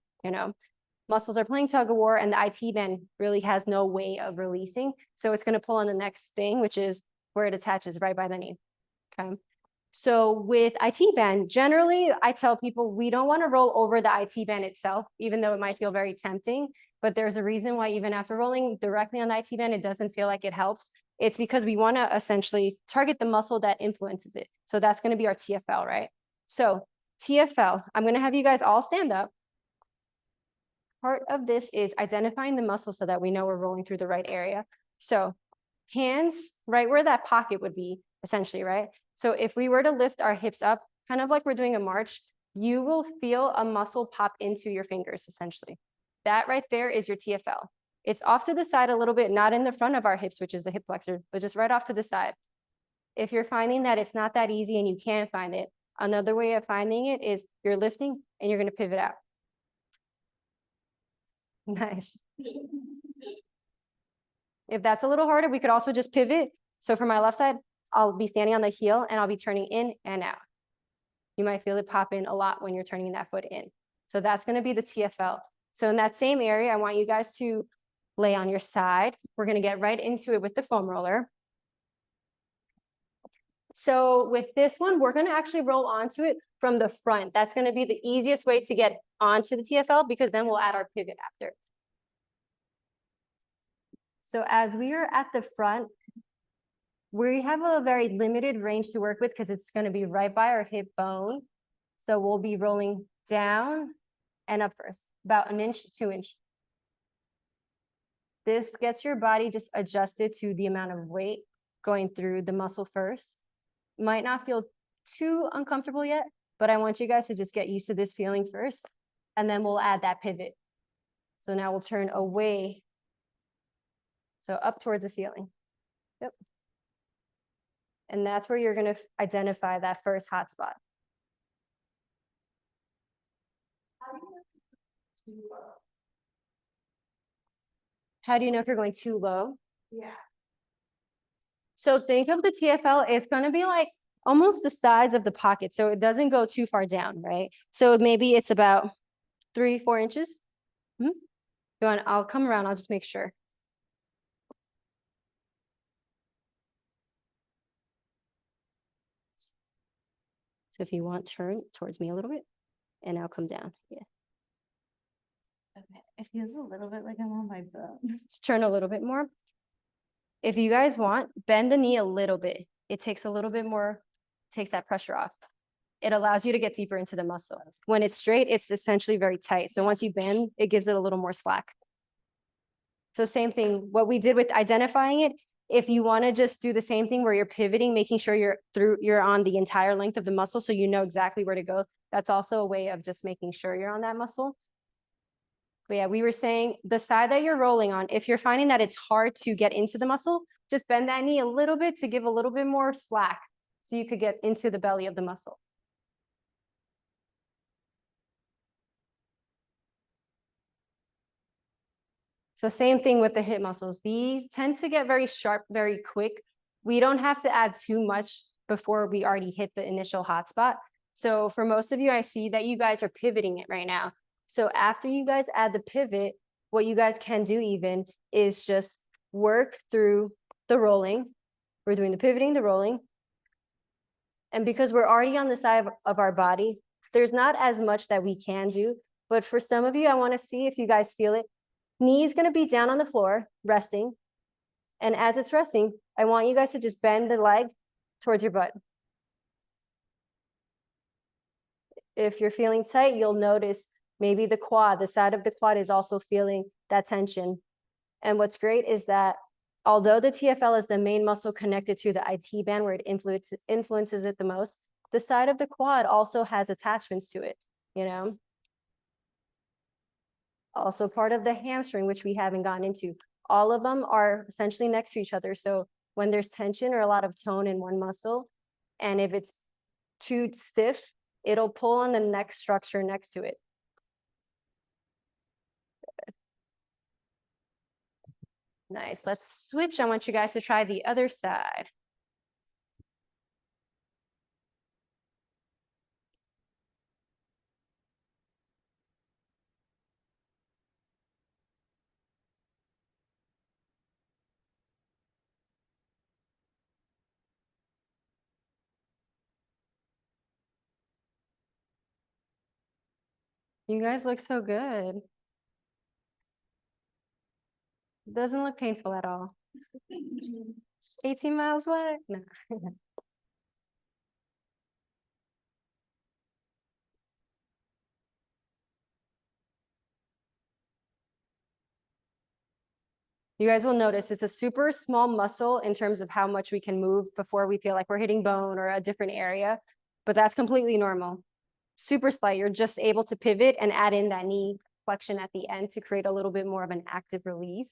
Muscles are playing tug of war and the IT band really has no way of releasing. So it's going to pull on the next thing, which is where it attaches right by the knee. Okay. So with IT band, generally, I tell people we don't want to roll over the IT band itself, even though it might feel very tempting. But there's a reason why even after rolling directly on the IT band, it doesn't feel like it helps. It's because we want to essentially target the muscle that influences it. So that's going to be our TFL, right? So TFL, I'm gonna have you guys all stand up. Part of this is identifying the muscle so that we know we're rolling through the right area. So hands right where that pocket would be, essentially, right? So if we were to lift our hips up, kind of like we're doing a march, you will feel a muscle pop into your fingers, essentially. That right there is your TFL. It's off to the side a little bit, not in the front of our hips, which is the hip flexor, but just right off to the side. If you're finding that it's not that easy and you can't find it, another way of finding it is you're lifting and you're gonna pivot out. Nice. If that's a little harder, we could also just pivot. So for my left side, I'll be standing on the heel and I'll be turning in and out. You might feel it pop in a lot when you're turning that foot in. So that's gonna be the TFL. So in that same area, I want you guys to lay on your side. We're gonna get right into it with the foam roller. So with this one, we're gonna actually roll onto it from the front. That's gonna be the easiest way to get onto the TFL because then we'll add our pivot after. So as we are at the front, we have a very limited range to work with because it's going to be right by our hip bone. So we'll be rolling down and up first, about 1 inch to 2 inch. This gets your body just adjusted to the amount of weight going through the muscle first. Might not feel too uncomfortable yet, but I want you guys to just get used to this feeling first, and then we'll add that pivot. So now we'll turn away. So up towards the ceiling. Yep. And that's where you're going to identify that first hot spot. How do you know if you're going too low? Yeah. So think of the TFL, it's going to be like almost the size of the pocket. So it doesn't go too far down, right? So maybe it's about 3-4 inches. I'll come around, I'll just make sure. So if you want, turn towards me a little bit and I'll come down. Yeah. Okay, it feels a little bit like I'm on my bum. Just turn a little bit more. If you guys want, bend the knee a little bit. It takes a little bit more, takes that pressure off. It allows you to get deeper into the muscle. When it's straight, it's essentially very tight. So once you bend, it gives it a little more slack. So same thing, what we did with identifying it, if you want to just do the same thing where you're pivoting, making sure you're on the entire length of the muscle so you know exactly where to go. That's also a way of just making sure you're on that muscle. But yeah, we were saying the side that you're rolling on, if you're finding that it's hard to get into the muscle, just bend that knee a little bit to give a little bit more slack so you could get into the belly of the muscle. So same thing with the hip muscles. These tend to get very sharp, very quick. We don't have to add too much before we already hit the initial hotspot. So for most of you, I see that you guys are pivoting it right now. So after you guys add the pivot, what you guys can do even is just work through the rolling. We're doing the pivoting, the rolling. And because we're already on the side of our body, there's not as much that we can do. But for some of you, I want to see if you guys feel it. Knee is going to be down on the floor, resting. And as it's resting, I want you guys to just bend the leg towards your butt. If you're feeling tight, you'll notice maybe the quad, the side of the quad is also feeling that tension. And what's great is that although the TFL is the main muscle connected to the IT band where it influences it the most, the side of the quad also has attachments to it, you know? Also part of the hamstring, which we haven't gotten into. All of them are essentially next to each other. So when there's tension or a lot of tone in one muscle, and if it's too stiff, it'll pull on the next structure next to it. Nice, let's switch. I want you guys to try the other side. You guys look so good. Doesn't look painful at all. 18 miles what? No. You guys will notice it's a super small muscle in terms of how much we can move before we feel like we're hitting bone or a different area, but that's completely normal. Super slight, you're just able to pivot and add in that knee flexion at the end to create a little bit more of an active release.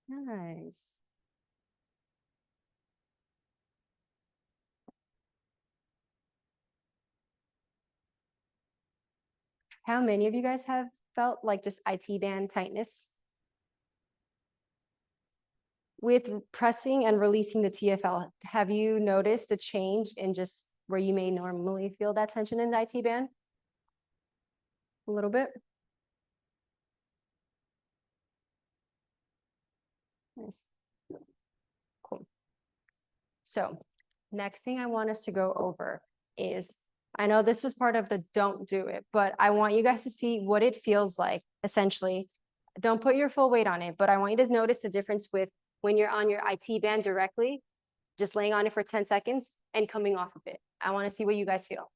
Nice. How many of you guys have felt like just IT band tightness? With pressing and releasing the TFL, have you noticed a change in just where you may normally feel that tension in the IT band? A little bit? Nice. Cool. So next thing I want us to go over is, I know this was part of the don't do it, but I want you guys to see what it feels like, essentially. Don't put your full weight on it, but I want you to notice the difference with when you're on your IT band directly, just laying on it for 10 seconds and coming off of it. I want to see what you guys feel.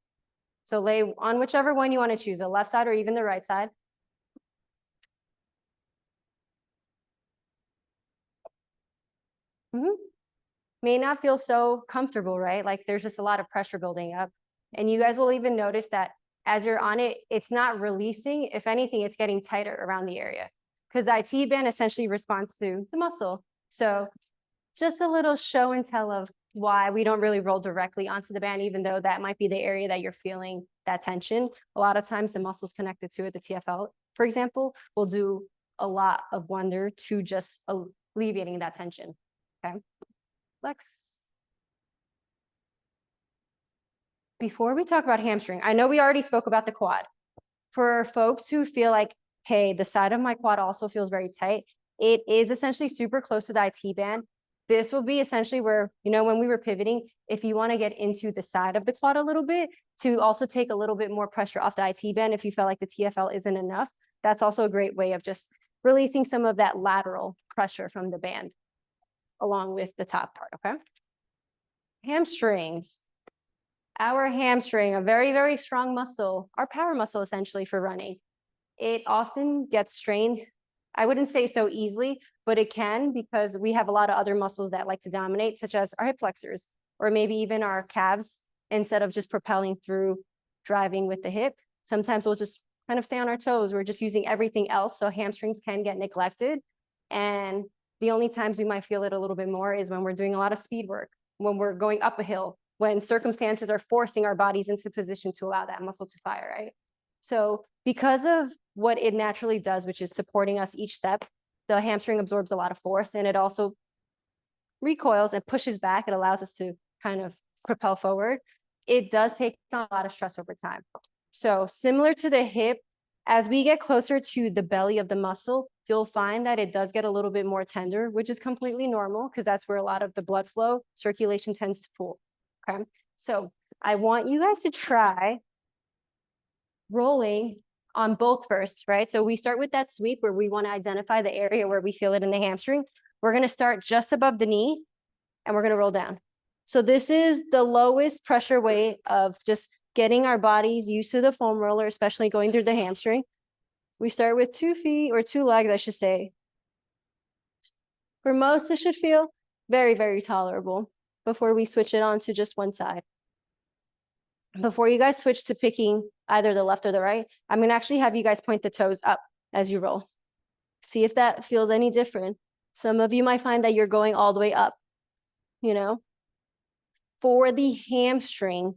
So lay on whichever one you want to choose, the left side or even the right side. May not feel so comfortable, right? Like there's just a lot of pressure building up. And you guys will even notice that as you're on it, it's not releasing. If anything, it's getting tighter around the area because the IT band essentially responds to the muscle. So just a little show and tell of why we don't really roll directly onto the band, even though that might be the area that you're feeling that tension. A lot of times the muscles connected to it, the TFL, for example, will do a lot of wonder to just alleviating that tension, okay? Flex. Before we talk about hamstring, I know we already spoke about the quad. For folks who feel like, hey, the side of my quad also feels very tight, it is essentially super close to the IT band. This will be essentially where, you know, when we were pivoting, if you want to get into the side of the quad a little bit to also take a little bit more pressure off the IT band, if you felt like the TFL isn't enough, that's also a great way of just releasing some of that lateral pressure from the band along with the top part, okay? Hamstrings. Our hamstring, a very, very strong muscle, our power muscle essentially for running. It often gets strained. I wouldn't say so easily, but it can because we have a lot of other muscles that like to dominate, such as our hip flexors, or maybe even our calves, instead of just propelling through driving with the hip. Sometimes we'll just kind of stay on our toes. We're just using everything else. So hamstrings can get neglected. And the only times we might feel it a little bit more is when we're doing a lot of speed work, when we're going up a hill, when circumstances are forcing our bodies into position to allow that muscle to fire, right? So because of what it naturally does, which is supporting us each step, the hamstring absorbs a lot of force and it also recoils and pushes back. It allows us to kind of propel forward. It does take on a lot of stress over time. So similar to the hip, as we get closer to the belly of the muscle, you'll find that it does get a little bit more tender, which is completely normal because that's where a lot of the blood flow, circulation tends to pool. Okay, so I want you guys to try rolling on both first, right? So we start with that sweep where we want to identify the area where we feel it in the hamstring. We're going to start just above the knee and we're going to roll down. So this is the lowest pressure way of just getting our bodies used to the foam roller, especially going through the hamstring. We start with 2 feet or 2 legs, I should say. For most, it should feel very, very tolerable before we switch it on to just one side. Before you guys switch to picking either the left or the right, I'm going to actually have you guys point the toes up as you roll. See if that feels any different. Some of you might find that you're going all the way up, you know. For the hamstring,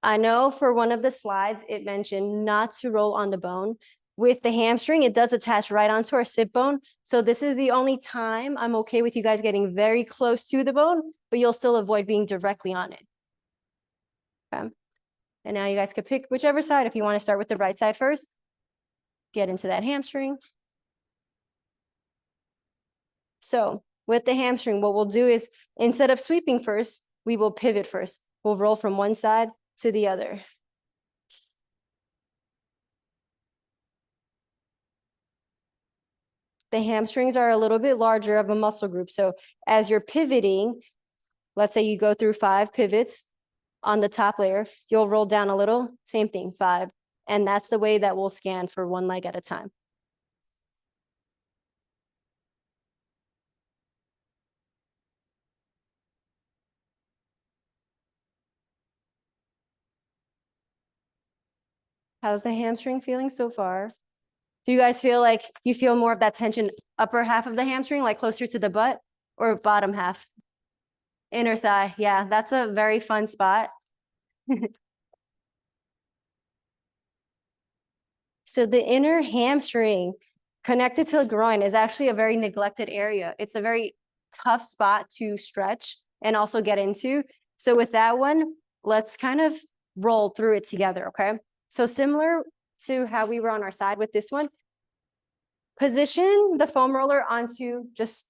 I know for one of the slides, it mentioned not to roll on the bone. With the hamstring, it does attach right onto our sit bone. So this is the only time I'm okay with you guys getting very close to the bone, but you'll still avoid being directly on it. Okay. And now you guys could pick whichever side. If you want to start with the right side first, get into that hamstring. So with the hamstring, what we'll do is instead of sweeping first, we will pivot first. We'll roll from one side to the other. The hamstrings are a little bit larger of a muscle group. So as you're pivoting, let's say you go through 5 pivots on the top layer, you'll roll down a little, same thing, 5. And that's the way that we'll scan for one leg at a time. How's the hamstring feeling so far? Do you guys feel like you feel more of that tension upper half of the hamstring, like closer to the butt, or bottom half? Inner thigh. Yeah, that's a very fun spot. So the inner hamstring connected to the groin is actually a very neglected area. It's a very tough spot to stretch and also get into. So with that one, let's kind of roll through it together, okay? So similar to how we were on our side with this one, position the foam roller onto just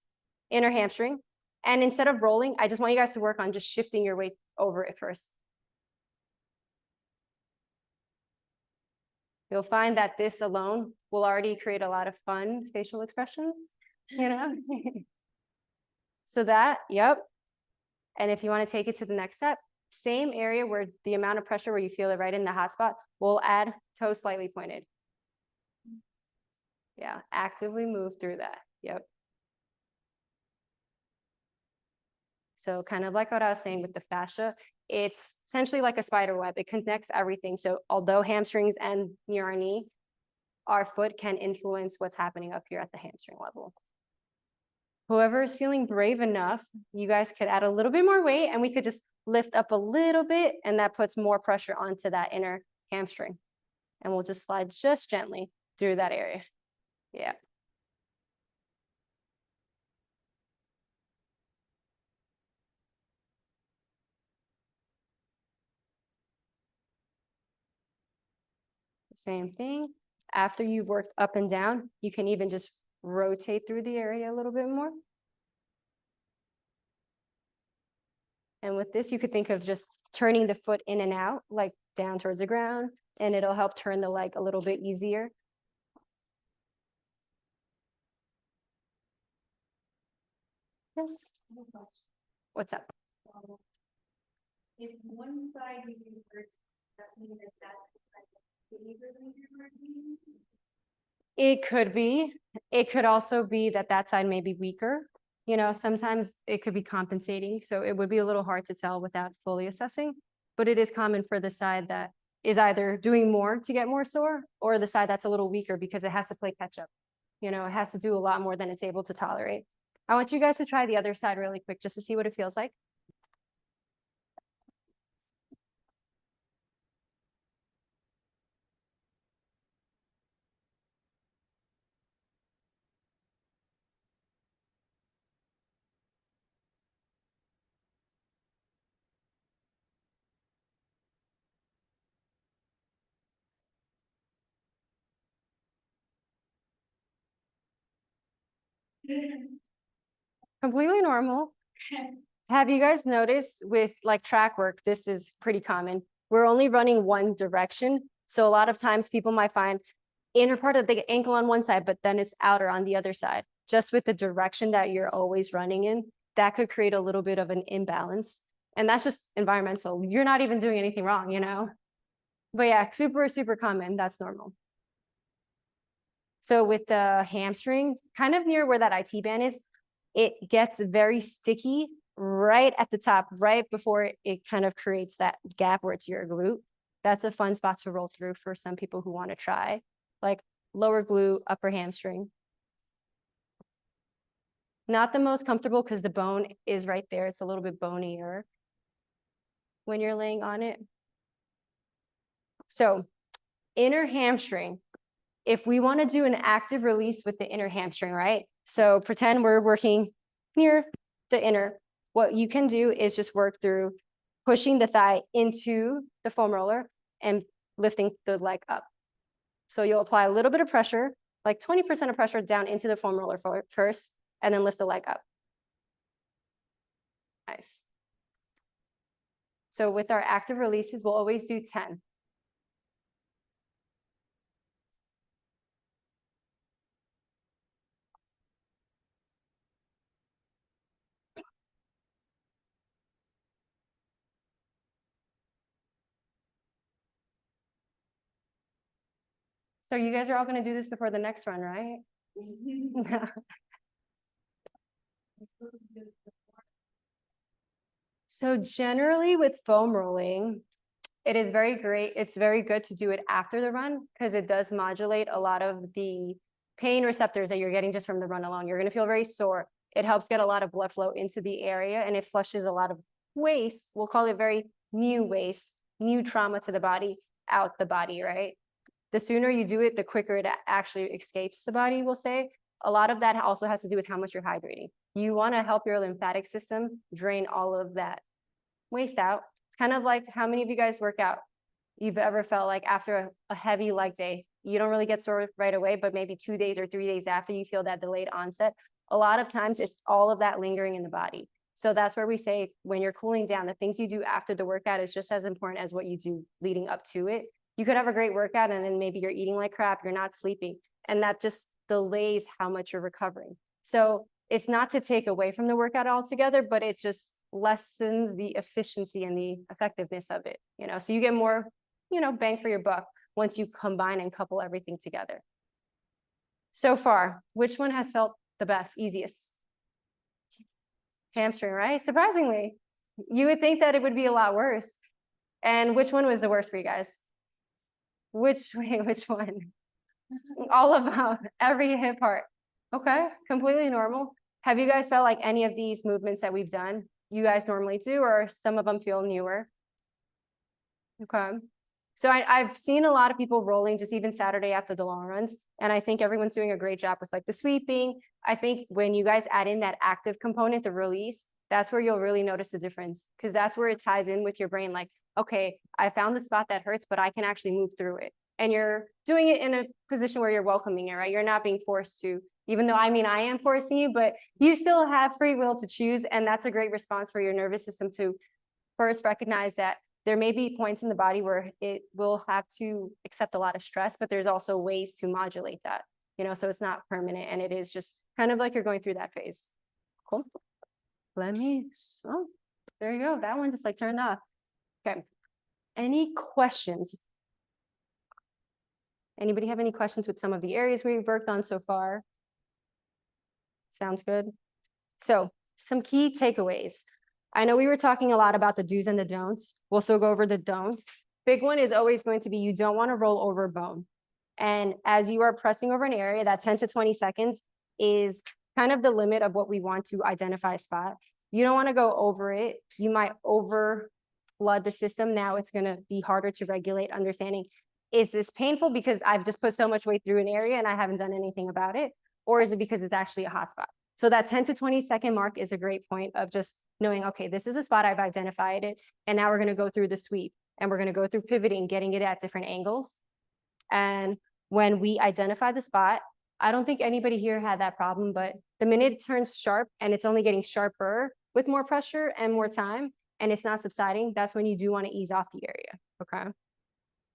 inner hamstring. And instead of rolling, I just want you guys to work on just shifting your weight over it first. You'll find that this alone will already create a lot of fun facial expressions, you know? So that, yep. And if you want to take it to the next step, same area where the amount of pressure where you feel it right in the hot spot, we'll add toes slightly pointed. Yeah, actively move through that. Yep. So kind of like what I was saying with the fascia, it's essentially like a spider web. It connects everything. So although hamstrings end near our knee, our foot can influence what's happening up here at the hamstring level. Whoever is feeling brave enough, you guys could add a little bit more weight and we could just lift up a little bit and that puts more pressure onto that inner hamstring. And we'll just slide just gently through that area. Yeah. Same thing. After you've worked up and down, you can even just rotate through the area a little bit more. And with this, you could think of just turning the foot in and out, like down towards the ground, and it'll help turn the leg a little bit easier. Yes. What's up? If one side you do first, that means that's It could be. It could also be that that side may be weaker. You know, sometimes it could be compensating. So it would be a little hard to tell without fully assessing. But it is common for the side that is either doing more to get more sore or the side that's a little weaker because it has to play catch up. You know, it has to do a lot more than it's able to tolerate. I want you guys to try the other side really quick just to see what it feels like. Completely normal. Have you guys noticed with like track work, this is pretty common. We're only running one direction. So a lot of times people might find inner part of the ankle on one side, but then it's outer on the other side. Just with the direction that you're always running in, that could create a little bit of an imbalance. And that's just environmental. You're not even doing anything wrong, you know? But yeah, super, super common. That's normal. So with the hamstring, kind of near where that IT band is, it gets very sticky right at the top, right before it kind of creates that gap where it's your glute. That's a fun spot to roll through for some people who want to try, like lower glute, upper hamstring. Not the most comfortable because the bone is right there. It's a little bit bonier when you're laying on it. So inner hamstring, if we want to do an active release with the inner hamstring, right? So pretend we're working near the inner. What you can do is just work through pushing the thigh into the foam roller and lifting the leg up. So you'll apply a little bit of pressure, like 20% of pressure down into the foam roller first, and then lift the leg up. Nice. So with our active releases, we'll always do 10. So you guys are all going to do this before the next run, right? So generally with foam rolling, It is very great. It's very good to do it after the run because it does modulate a lot of the pain receptors that you're getting just from the run alone. You're going to feel very sore. It helps get a lot of blood flow into the area and it flushes a lot of waste. We'll call it very new waste, new trauma to the body, out the body, right? The sooner you do it, the quicker it actually escapes the body, we'll say. A lot of that also has to do with how much you're hydrating. You want to help your lymphatic system drain all of that waste out. It's kind of like how many of you guys work out? You've ever felt like after a heavy leg day, you don't really get sore right away, but maybe 2 days or 3 days after you feel that delayed onset. A lot of times it's all of that lingering in the body. So that's where we say when you're cooling down, the things you do after the workout is just as important as what you do leading up to it. You could have a great workout and then maybe you're eating like crap, you're not sleeping, and that just delays how much you're recovering. So it's not to take away from the workout altogether, but it just lessens the efficiency and the effectiveness of it, you know, so you get more, you know, bang for your buck once you combine and couple everything together. So far, which one has felt the best, easiest? Hamstring, right? Surprisingly, you would think that it would be a lot worse. And which one was the worst for you guys? Which one? All of them, every hip part. Okay, completely normal. Have you guys felt like any of these movements that we've done, you guys normally do, or some of them feel newer? Okay. So I've seen a lot of people rolling just even Saturday after the long runs. And I think everyone's doing a great job with like the sweeping. I think when you guys add in that active component, the release, that's where you'll really notice the difference. Because that's where it ties in with your brain. Like, okay, I found the spot that hurts, but I can actually move through it. And you're doing it in a position where you're welcoming it, right? You're not being forced to, even though I am forcing you, but you still have free will to choose. And that's a great response for your nervous system to first recognize that there may be points in the body where it will have to accept a lot of stress, but there's also ways to modulate that, you know, so it's not permanent and it is just kind of like you're going through that phase. Cool. Oh, there you go. That one just like turned off. Okay. Any questions? Anybody have any questions with some of the areas we've worked on so far? Sounds good. So some key takeaways. I know we were talking a lot about the do's and the don'ts. We'll still go over the don'ts. Big one is always going to be you don't want to roll over bone. And as you are pressing over an area, that 10 to 20 seconds is kind of the limit of what we want to identify a spot. You don't want to go over it. You might over flood the system. Now it's going to be harder to regulate understanding. Is this painful because I've just put so much weight through an area and I haven't done anything about it? Or is it because it's actually a hot spot? So that 10 to 20 second mark is a great point of just knowing, okay, this is a spot, I've identified it. And now we're going to go through the sweep and we're going to go through pivoting, getting it at different angles. And when we identify the spot, I don't think anybody here had that problem, but the minute it turns sharp and it's only getting sharper with more pressure and more time, and it's not subsiding, that's when you do want to ease off the area, okay?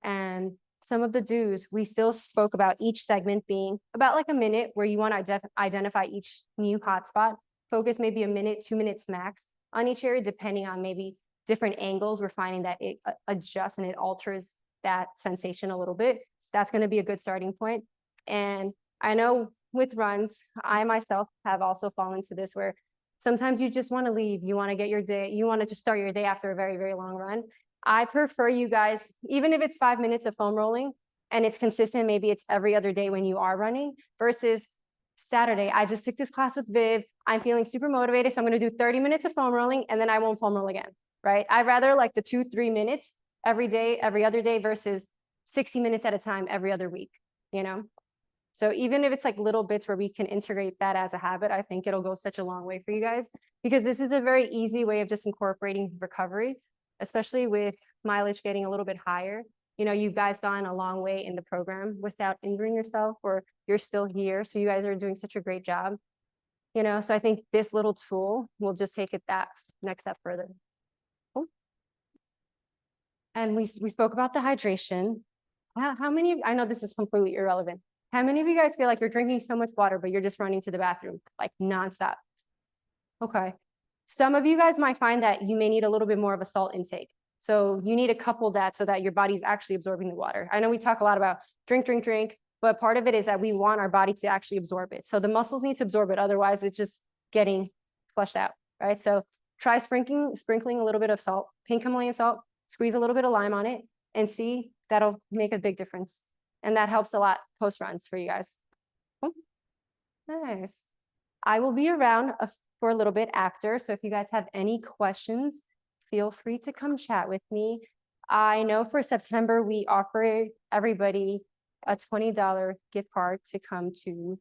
And some of the do's, we still spoke about each segment being about like a minute where you want to identify each new hotspot. Focus maybe a minute, 2 minutes max on each area, depending on maybe different angles. We're finding that it adjusts and it alters that sensation a little bit. That's going to be a good starting point. And I know with runs, I myself have also fallen into this where sometimes you just want to leave. You want to get your day. You want to just start your day after a very, very long run. I prefer you guys, even if it's 5 minutes of foam rolling and it's consistent, maybe it's every other day when you are running versus Saturday. I just took this class with Viv. I'm feeling super motivated. So I'm going to do 30 minutes of foam rolling and then I won't foam roll again, right? I'd rather like the 2-3 minutes every day, every other day versus 60 minutes at a time every other week, you know? So even if it's like little bits where we can integrate that as a habit, I think it'll go such a long way for you guys because this is a very easy way of just incorporating recovery, especially with mileage getting a little bit higher. You know, you guys gone a long way in the program without injuring yourself, or you're still here. So you guys are doing such a great job, you know? So I think this little tool will just take it that next step further. Cool. And we spoke about the hydration. How many of, I know this is completely irrelevant. How many of you guys feel like you're drinking so much water, but you're just running to the bathroom like nonstop? Okay. Some of you guys might find that you may need a little bit more of a salt intake. So you need to couple that so that your body's actually absorbing the water. I know we talk a lot about drink, but part of it is that we want our body to actually absorb it. So the muscles need to absorb it. Otherwise, it's just getting flushed out, right? So try sprinkling a little bit of salt, pink Himalayan salt. squeeze a little bit of lime on it and see, that'll make a big difference. And that helps a lot post runs for you guys. Cool. Nice. I will be around for a little bit after. So if you guys have any questions, feel free to come chat with me. I know for September, we offer everybody a $20 gift card to come to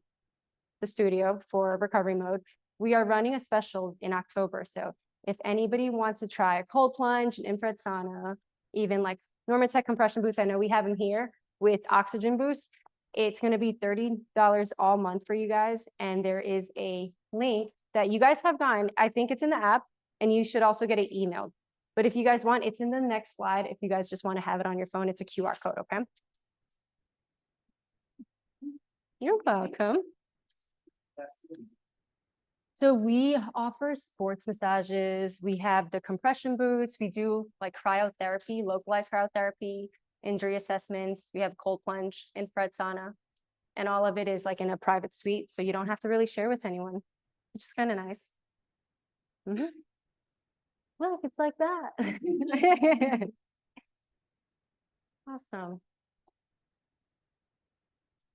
the studio for recovery mode. We are running a special in October. So if anybody wants to try a cold plunge, an infrared sauna, even like Normatec compression boots, I know we have them here with oxygen boosts. It's going to be $30 all month for you guys. And there is a link that you guys have gotten. I think it's in the app, and you should also get it emailed. But if you guys want, it's in the next slide. If you guys just want to have it on your phone, it's a QR code, okay? You're welcome. So we offer sports massages. We have the compression boots. We do like cryotherapy, localized cryotherapy, injury assessments. We have cold plunge, infrared sauna, and all of it is like in a private suite. So you don't have to really share with anyone, which is kind of nice. Look, it's like that. Awesome.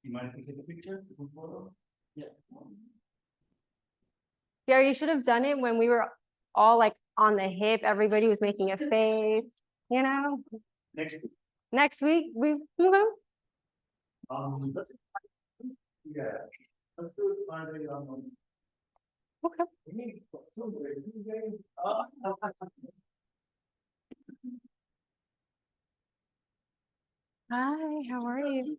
You mind if we take a picture? Yeah. Gary, you should have done it when we were all like on the hip. Everybody was making a face, you know? Next, Next week, we okay. let's. Yeah. Let's do it finally on. Okay. Hi, how are you?